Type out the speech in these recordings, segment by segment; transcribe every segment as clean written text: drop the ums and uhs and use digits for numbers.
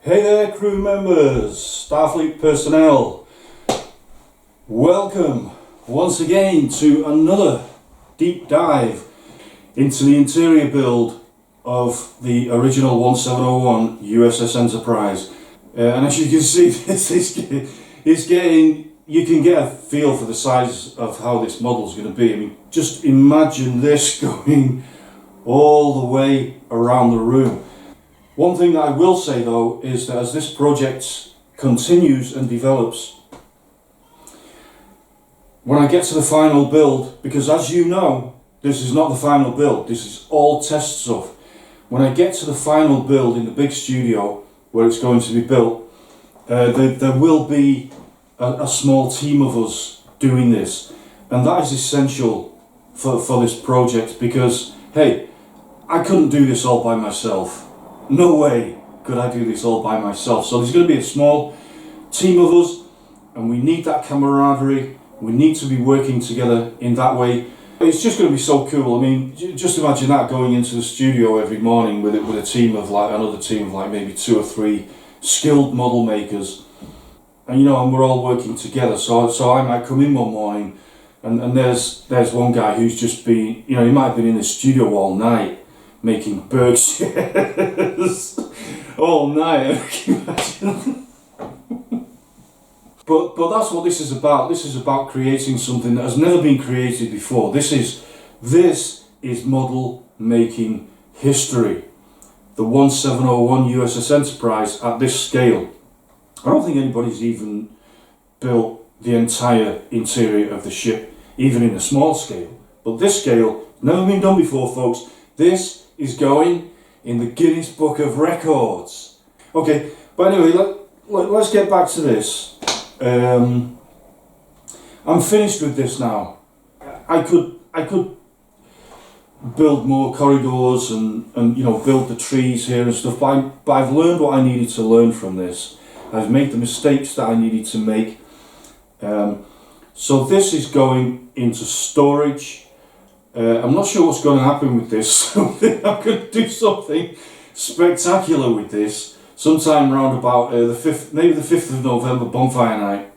Hey there, crew members, Starfleet personnel. Welcome once again to another deep dive into the interior build of the original 1701 USS Enterprise. And as you can see, it's getting, you can get a feel for the size of how this model is going to be. I mean, just imagine this going all the way around the room. One thing that I will say though is that as this project continues and develops, when I get to the final build, because as you know, this is not the final build, this is all test stuff. When I get to the final build in the big studio where it's going to be built, there will be a small team of us doing this, and that is essential for this project because, hey, I couldn't do this all by myself. No way could I do this all by myself. So there's going to be a small team of us, and we need that camaraderie. We need to be working together in that way. It's just going to be so cool. I mean, just imagine that, going into the studio every morning with a team of like another team of like maybe 2 or 3 skilled model makers, and and we're all working together. So I might come in one morning, and there's one guy who's just been, he might have been in the studio all night making bird chairs all night. Can you imagine? But that's what this is about. This is about creating something that has never been created before. This is model making history. The 1701 USS Enterprise at this scale. I don't think anybody's even built the entire interior of the ship, even in a small scale. But this scale, never been done before, folks. This is going in the Guinness Book of Records. Okay, but anyway, let's get back to this. I'm finished with this now. I could build more corridors and build the trees here and stuff, but I've learned what I needed to learn from this. I've made the mistakes that I needed to make. So this is going into storage. I'm not sure what's going to happen with this. I'm going to do something spectacular with this sometime around about the 5th, maybe the 5th of November, bonfire night.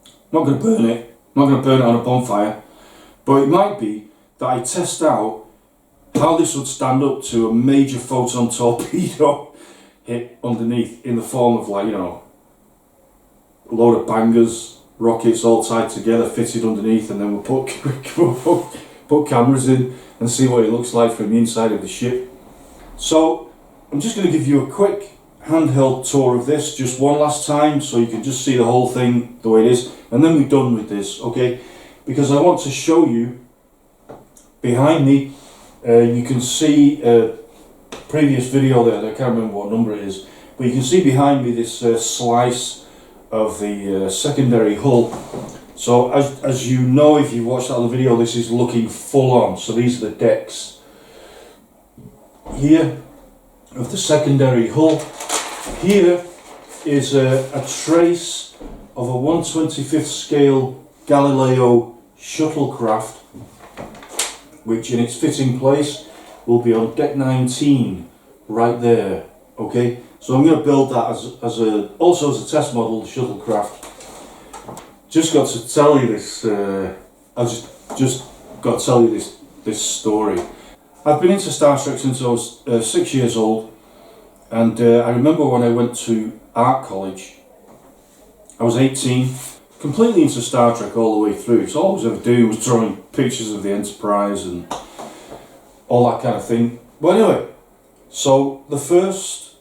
I'm not going to burn it. I'm not going to burn it on a bonfire. But it might be that I test out how this would stand up to a major photon torpedo hit underneath in the form of a load of bangers, rockets all tied together, fitted underneath, and then we'll put cameras in and see what it looks like from the inside of the ship. So I'm just going to give you a quick handheld tour of this just one last time so you can just see the whole thing the way it is, and then we're done with this, okay? Because I want to show you behind me, you can see a previous video there, I can't remember what number it is, but you can see behind me this slice of the secondary hull. So as you know, if you watched that other video, this is looking full on. So these are the decks here of the secondary hull. Here is a trace of a 1/25th scale Galileo shuttlecraft, which in its fitting place will be on deck 19 right there. Okay, so I'm going to build that also as a test model, the shuttlecraft. Just got to tell you this. I just got to tell you this story. I've been into Star Trek since I was 6 years old, and I remember when I went to art college. I was 18, completely into Star Trek all the way through. So all I was ever doing was drawing pictures of the Enterprise and all that kind of thing. But anyway, so the first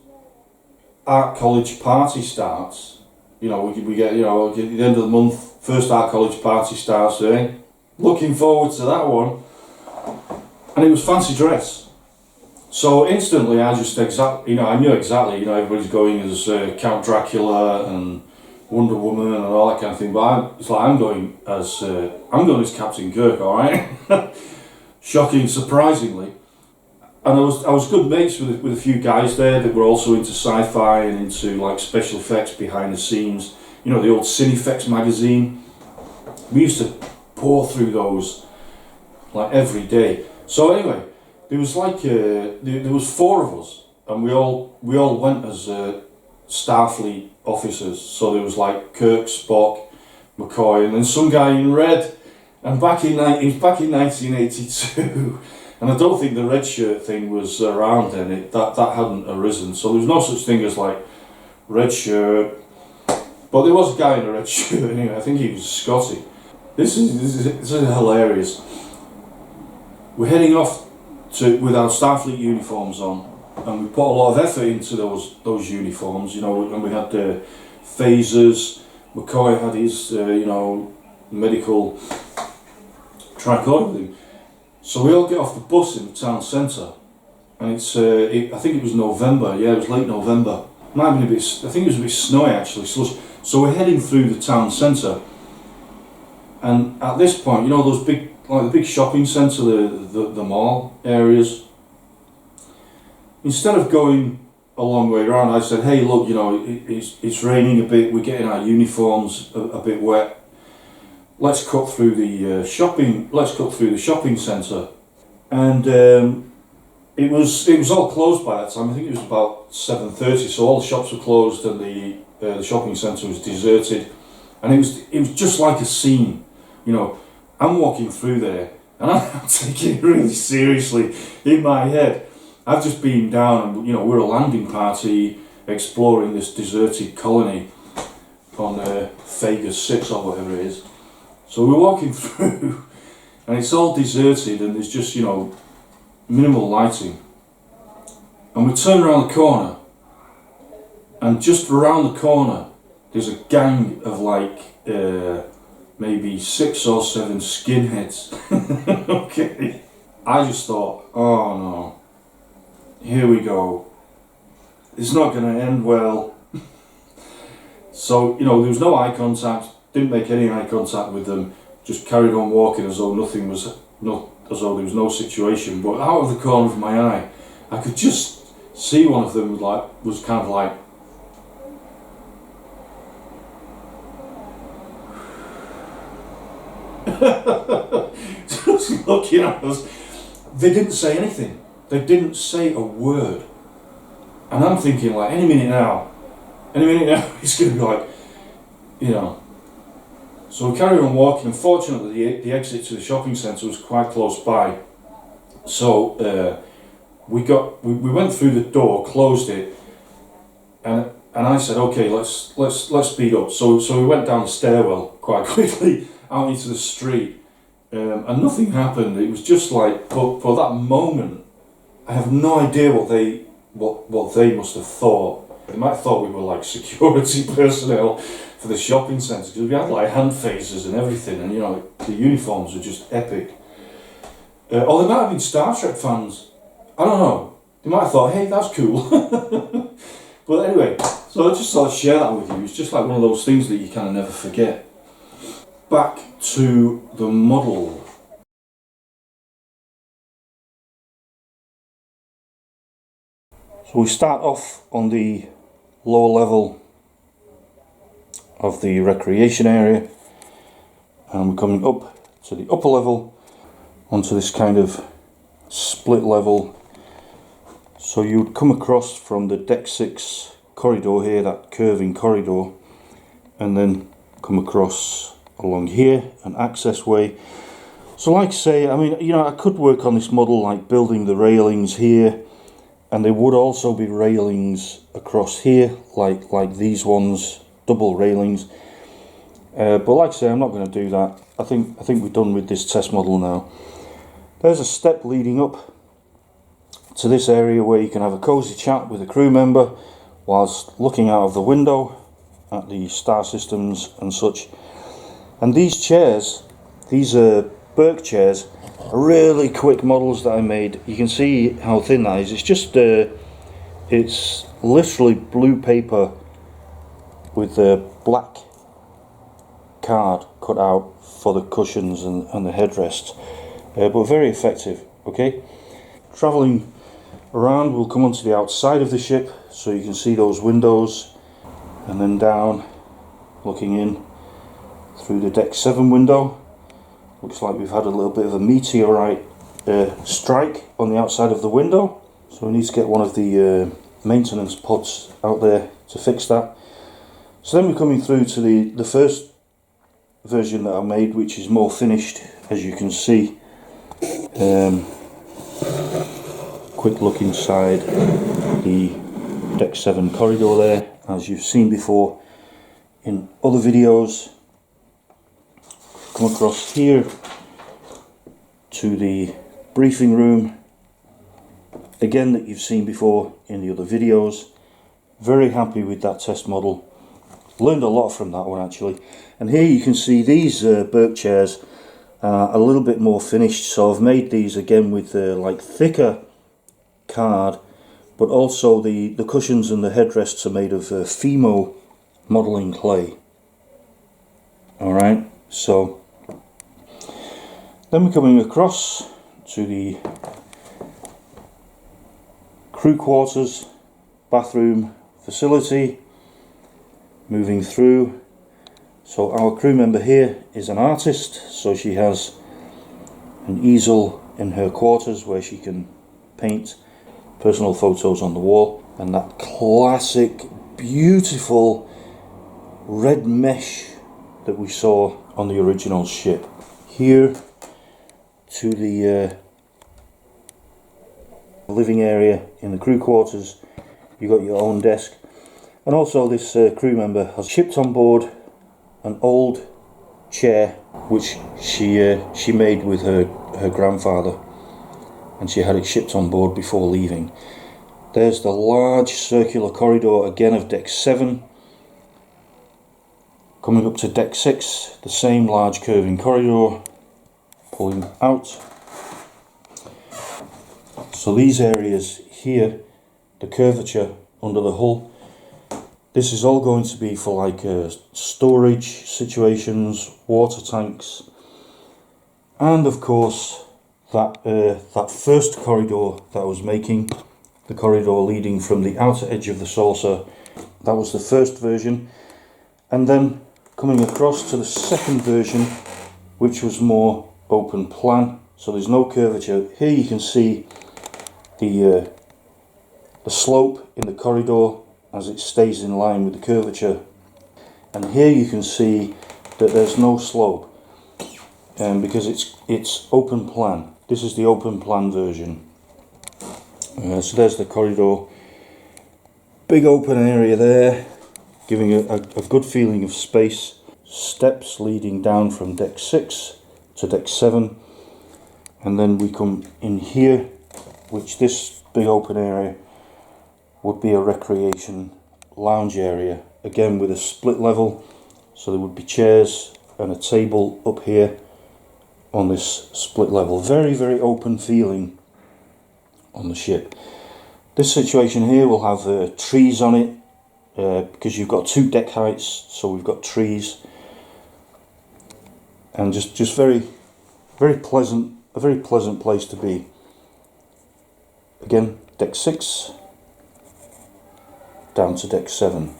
art college party starts. We get, at the end of the month, first art college party starts there. Looking forward to that one. And it was fancy dress. So instantly I just I knew exactly, everybody's going as Count Dracula and Wonder Woman and all that kind of thing. But I'm going as Captain Kirk, alright? Shocking, surprisingly. And I was good mates with a few guys there that were also into sci-fi and into like special effects behind the scenes. The old Cinefex magazine. We used to pour through those like every day. So anyway, there was there was 4 of us, and we all went as Starfleet officers. So there was like Kirk, Spock, McCoy, and then some guy in red. And it was back in 1982, and I don't think the red shirt thing was around then. That hadn't arisen, so there was no such thing as like red shirt. But there was a guy in a red shirt anyway. I think he was Scotty. This is hilarious. We're heading off with our Starfleet uniforms on, and we put a lot of effort into those uniforms. You know, and we had the phasers. McCoy had his medical tricorder with him. So we all get off the bus in the town centre, and I think it was November. Yeah, it was late November. Might have been a bit. I think it was a bit snowy actually. So we're heading through the town centre, and at this point, you know those the big shopping centre, the mall areas. Instead of going a long way around, I said, "Hey, look, you know, it's raining a bit. We're getting our uniforms a bit wet. Let's cut through the shopping centre." And it was all closed by that time. I think it was about 7:30, so all the shops were closed and the shopping centre was deserted, and it was just like a scene. You know, I'm walking through there and I'm taking it really seriously in my head. I've just been down, and you know, we're a landing party exploring this deserted colony on Vegas 6 or whatever it is. So we're walking through, and it's all deserted, and there's just, you know, minimal lighting. And we turn around the corner, and just around the corner, there's a gang of like maybe 6 or 7 skinheads. Okay. I just thought, oh no, here we go. It's not going to end well. So, you know, there was no eye contact. Didn't make any eye contact with them. Just carried on walking as though as though there was no situation. But out of the corner of my eye, I could just see one of them was kind of like, just looking at us. They didn't say anything. They didn't say a word. And I'm thinking, like, any minute now, it's going to be like, you know. So we carried on walking, and fortunately the exit to the shopping centre was quite close by. So we went through the door, closed it, and I said, okay, let's speed up. So we went down the stairwell quite quickly out into the street, and nothing happened. It was just like, but for that moment, I have no idea what they must have thought. They might have thought we were like security personnel for the shopping centre, because we had like hand phasers and everything, and you know, the uniforms were just epic. Or they might have been Star Trek fans. I don't know. They might have thought, hey, that's cool. But anyway, so I just thought I'd share that with you. It's just like one of those things that you kind of never forget. Back to the model. So we start off on the lower level of the recreation area, and we're coming up to the upper level onto this kind of split level. So you would come across from the deck 6 corridor here, that curving corridor, and then come across along here, an access way. So like I say, I mean, you know, I could work on this model like building the railings here, and there would also be railings across here, like these ones, double railings. But like I say, I'm not going to do that. I think we're done with this test model now. There's a step leading up to this area where you can have a cosy chat with a crew member whilst looking out of the window at the star systems and such. And these chairs, these Burke chairs, are really quick models that I made. You can see how thin that is. It's just it's literally blue paper with a black card cut out for the cushions and the headrests, but very effective. Okay, travelling around, we'll come onto the outside of the ship so you can see those windows, and then down, looking in through the deck 7 window. Looks like we've had a little bit of a meteorite strike on the outside of the window, so we need to get one of the maintenance pods out there to fix that. So then we're coming through to the first version that I made, which is more finished, as you can see. Quick look inside the deck 7 corridor there, as you've seen before in other videos. Come across here to the briefing room, again, that you've seen before in the other videos. Very happy with that test model. Learned a lot from that one actually. And here you can see these Burke chairs are a little bit more finished, so I've made these again with like thicker card, but also the cushions and the headrests are made of Fimo modelling clay. Alright, so then we're coming across to the crew quarters, bathroom facility. Moving through, so our crew member here is an artist, so she has an easel in her quarters where she can paint personal photos on the wall, and that classic beautiful red mesh that we saw on the original ship. Here to the living area in the crew quarters, you got your own desk. And also this crew member has shipped on board an old chair which she made with her grandfather, and she had it shipped on board before leaving. There's the large circular corridor again of deck 7. Coming up to deck 6, the same large curving corridor, pulling out. So these areas here, the curvature under the hull, this is all going to be for like storage situations, water tanks, and of course that first corridor that I was making, the corridor leading from the outer edge of the saucer, that was the first version. And then coming across to the second version, which was more open plan, so there's no curvature. Here you can see the slope in the corridor as it stays in line with the curvature, and here you can see that there's no slope, because it's open plan. This is the open plan version. So there's the corridor, big open area there, giving a good feeling of space. Steps leading down from deck 6 to deck 7, and then we come in here, which this big open area would be a recreation lounge area, again with a split level, so there would be chairs and a table up here on this split level. Very, very open feeling on the ship. This situation here will have trees on it, because you've got 2 deck heights, so we've got trees, and just very, very pleasant, a very pleasant place to be. Again, deck 6 down to deck 7.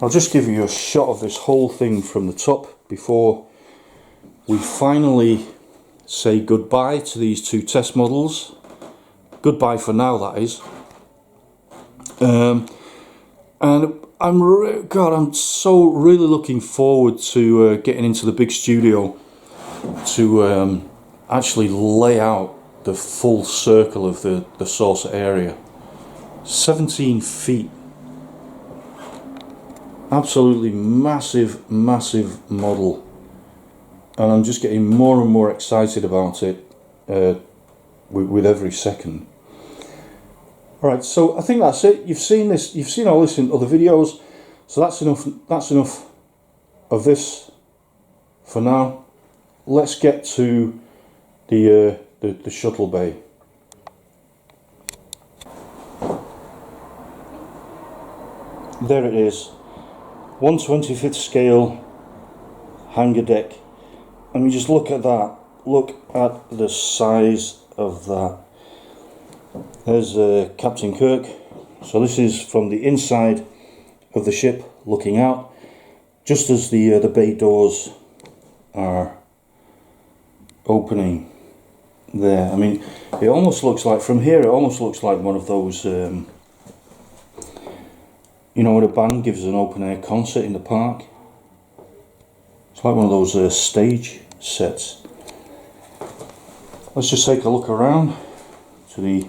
I'll just give you a shot of this whole thing from the top before we finally say goodbye to these 2 test models. Goodbye for now, that is. And I'm so really looking forward to getting into the big studio to actually lay out the full circle of the saucer area. 17 feet. Absolutely massive, massive model. And I'm just getting more and more excited about it with every second. Alright, so I think that's it. You've seen this, you've seen all this in other videos, so that's enough of this for now. Let's get to the Shuttle Bay. There it is, 1/25th scale hangar deck. I mean, just look at that. Look at the size of that. There's Captain Kirk. So this is from the inside of the ship looking out, just as the bay doors are opening there. I mean, it almost looks like, from here, it almost looks like one of those You know, when a band gives an open air concert in the park. It's like one of those stage sets. Let's just take a look around to the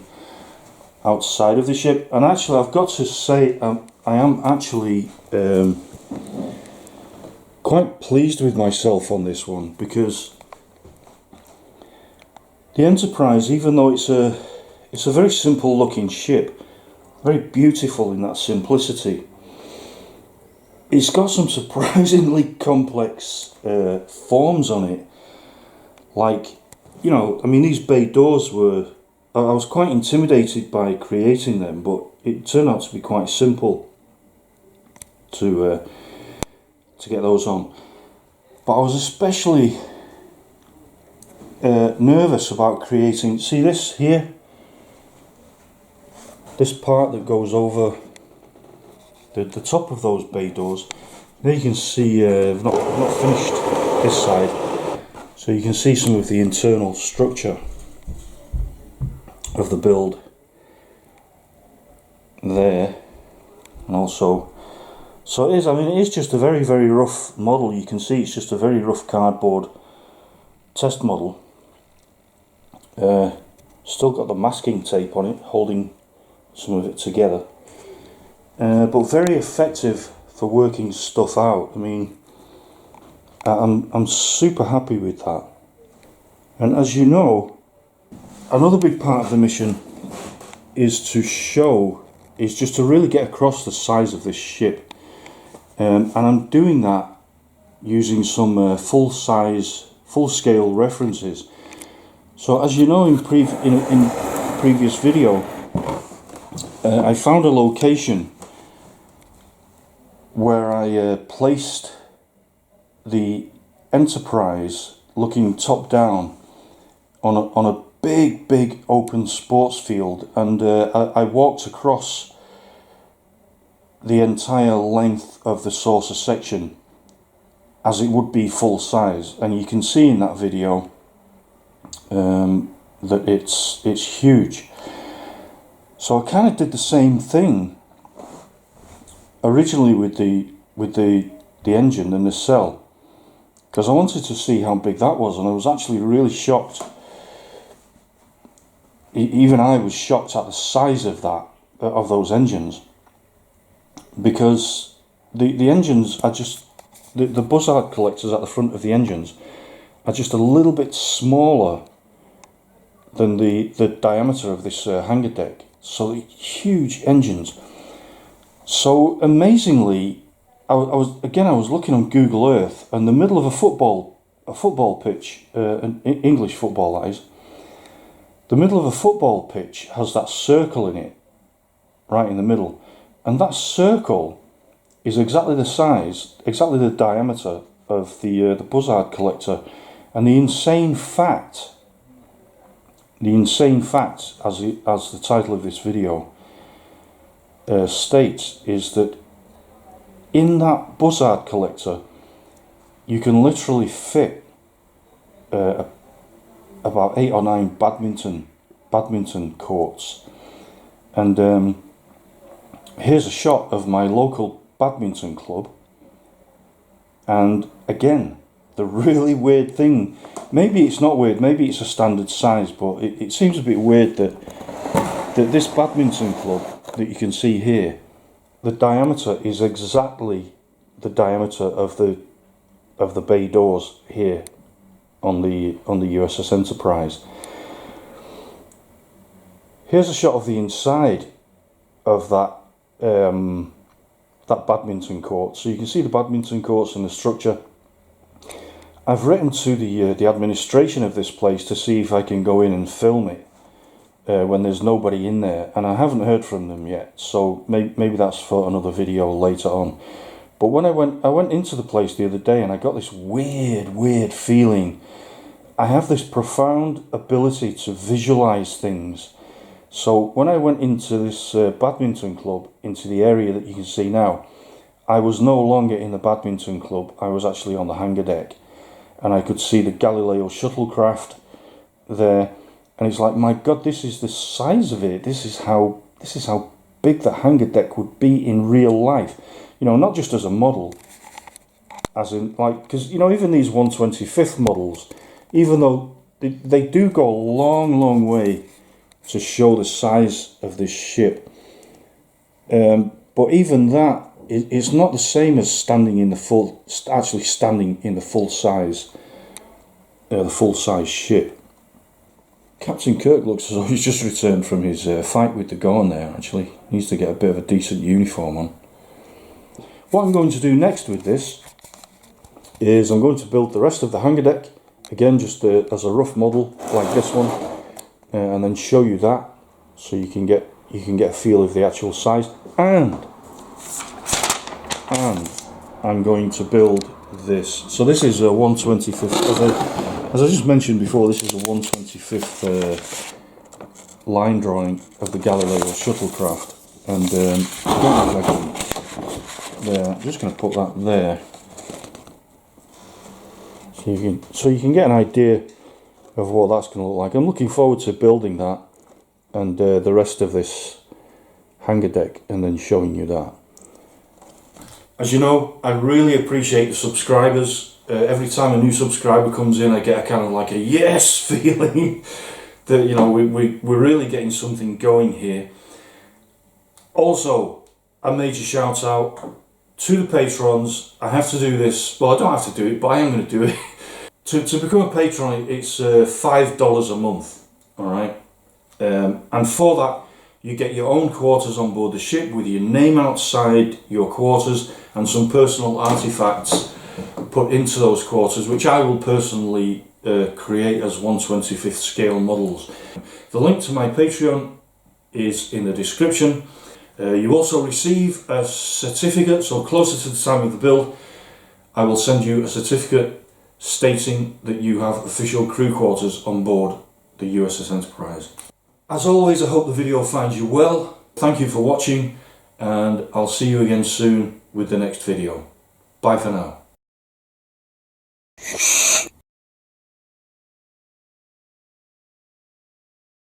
outside of the ship. And actually, I've got to say, I am actually quite pleased with myself on this one, because the Enterprise, even though it's a very simple looking ship, very beautiful in that simplicity, it's got some surprisingly complex forms on it. Like, you know, I mean, these bay doors were, I was quite intimidated by creating them, but it turned out to be quite simple to get those on. But I was especially nervous about creating, see this here? This part that goes over the top of those bay doors. There you can see I've not finished this side, so you can see some of the internal structure of the build there, and also, so it is, I mean, it is just a very, very rough model. You can see it's just a very rough cardboard test model. Still got the masking tape on it holding some of it together. But very effective for working stuff out. I mean, I'm super happy with that. And as you know, another big part of the mission is just to really get across the size of this ship. And I'm doing that using some full-scale references. So as you know, in previous video, I found a location where I placed the Enterprise looking top down on a big open sports field, and I walked across the entire length of the saucer section as it would be full size, and you can see in that video that it's huge. So I kind of did the same thing originally with the engine and the cell, because I wanted to see how big that was, and I was actually really shocked. Even I was shocked at the size of those engines, because the engines are just the buzzard collectors at the front of the engines are just a little bit smaller than the diameter of this hangar deck. So huge engines. So amazingly, I was looking on Google Earth, and the middle of a football pitch, an English football that is, the middle of a football pitch has that circle in it, right in the middle, and that circle is exactly the size, exactly the diameter of the buzzard collector. And the insane fact, as the title of this video states, is that in that buzzard collector you can literally fit about 8 or 9 badminton courts. And here's a shot of my local badminton club, and again, the really weird thing, maybe it's not weird, maybe it's a standard size, but it seems a bit weird that this badminton club that you can see here, the diameter is exactly the diameter of the bay doors here on the USS Enterprise. Here's a shot of the inside of that badminton court, so you can see the badminton courts and the structure. I've written to the administration of this place to see if I can go in and film it when there's nobody in there, and I haven't heard from them yet, so maybe that's for another video later on. But when I went into the place the other day, and I got this weird feeling. I have this profound ability to visualize things. So when I went into this badminton club, into the area that you can see now, I was no longer in the badminton club, I was actually on the hangar deck. And I could see the Galileo shuttlecraft there, and it's like, my God, this is the size of it. This is how big the hangar deck would be in real life. You know, not just as a model, as in, like, because, you know, even these 1/25th models, even though they do go a long way to show the size of this ship, but even that, it's not the same as standing in the full, actually standing in the full size ship. Captain Kirk looks as though he's just returned from his fight with the Gorn there, actually. He needs to get a bit of a decent uniform on. What I'm going to do next with this is I'm going to build the rest of the hangar deck, again just as a rough model like this one, and then show you that, so you can get a feel of the actual size. And I'm going to build this. So this is a 1/25th, as I just mentioned before, this is a 1/25th line drawing of the Galileo shuttlecraft, and I don't know if I can, there, I'm just going to put that there, so you can get an idea of what that's going to look like. I'm looking forward to building that and the rest of this hangar deck, and then showing you that. As you know, I really appreciate the subscribers. Every time a new subscriber comes in, I get a kind of like a yes feeling that, you know, we're really getting something going here. Also, a major shout out to the patrons. I have to do this, well, I don't have to do it, but I am going to do it. To become a patron, it's $5 a month, alright? And for that, you get your own quarters on board the ship with your name outside your quarters and some personal artifacts put into those quarters, which I will personally create as 1/25th scale models. The link to my Patreon is in the description. You also receive a certificate, so closer to the time of the build, I will send you a certificate stating that you have official crew quarters on board the USS Enterprise. As always, I hope the video finds you well. Thank you for watching, and I'll see you again soon with the next video. Bye for now.